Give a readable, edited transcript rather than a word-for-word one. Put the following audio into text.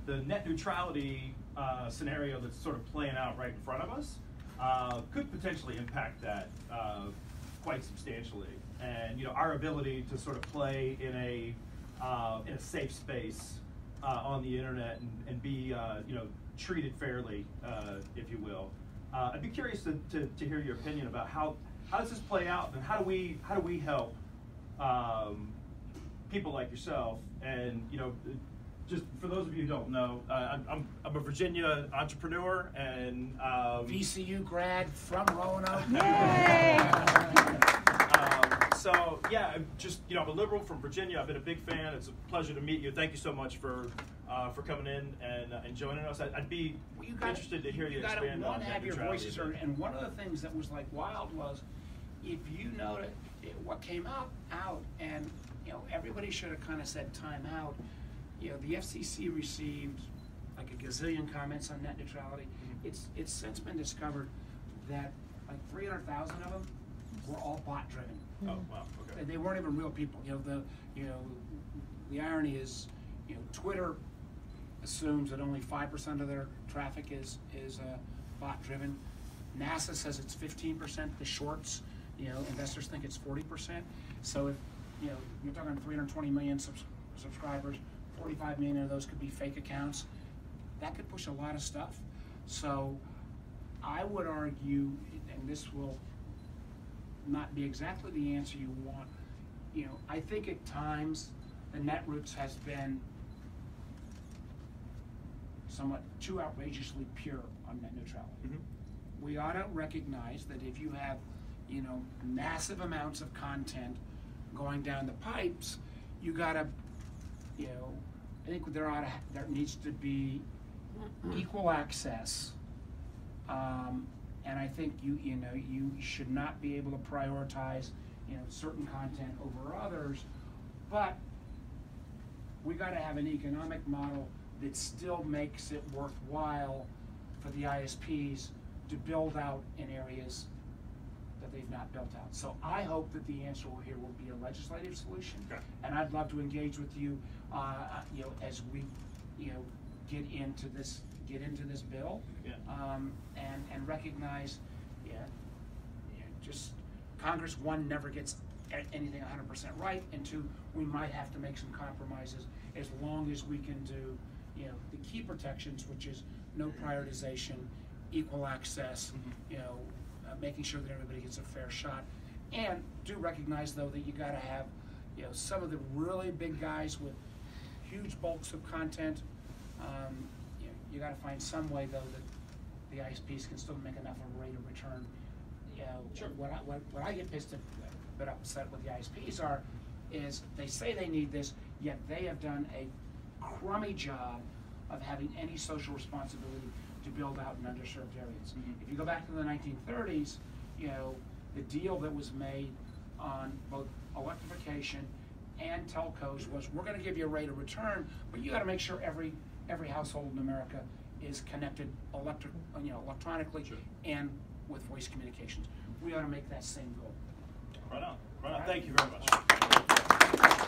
the net neutrality scenario that's sort of playing out right in front of us could potentially impact that quite substantially. And our ability to sort of play in a safe space on the internet and be treated fairly, if you will. I'd be curious to hear your opinion about how does this play out, and how do we help people like yourself. And just for those of you who don't know, I'm a Virginia entrepreneur and VCU grad from Roanoke. So yeah, I'm a liberal from Virginia. I've been a big fan. It's a pleasure to meet you. Thank you so much for coming in and joining us. I'd be interested to hear you expand on have your voices heard. And one of the things that was like wild was, if you noted what came out, and everybody should have kind of said time out. The FCC received like a gazillion comments on net neutrality. It's since been discovered that like 300,000 of them were all bot driven. Oh wow! Okay. They weren't even real people. The irony is, Twitter assumes that only 5% of their traffic is bot driven. NASA says it's 15%. The shorts, investors think it's 40%. So if you're talking 320 million subscribers, 45 million of those could be fake accounts. That could push a lot of stuff. So I would argue, and this will not be exactly the answer you want, I think at times the Netroots has been somewhat too outrageously pure on net neutrality. We ought to recognize that if you have massive amounts of content going down the pipes, you gotta, I think there needs to be equal access, and I think you should not be able to prioritize certain content over others, but we got to have an economic model that still makes it worthwhile for the ISPs to build out in areas that they've not built out. So I hope that the answer here will be a legislative solution, and I'd love to engage with you, as we, get into this bill, and recognize, just Congress, one, never gets anything 100% right, and two, we might have to make some compromises as long as we can do, the key protections, which is no prioritization, equal access, making sure that everybody gets a fair shot. And do recognize, though, that you got to have, some of the really big guys with huge bulks of content. You got to find some way, though, that the ISPs can still make enough of a rate of return. Sure. What I get pissed a bit upset with the ISPs is they say they need this, yet they have done a crummy job of having any social responsibility to build out in underserved areas. If you go back to the 1930s, the deal that was made on both electrification and telcos was, we're going to give you a rate of return, but you got to make sure every household in America is connected electronically, and with voice communications. We ought to make that same goal. Right on. Right on. Thank you very much.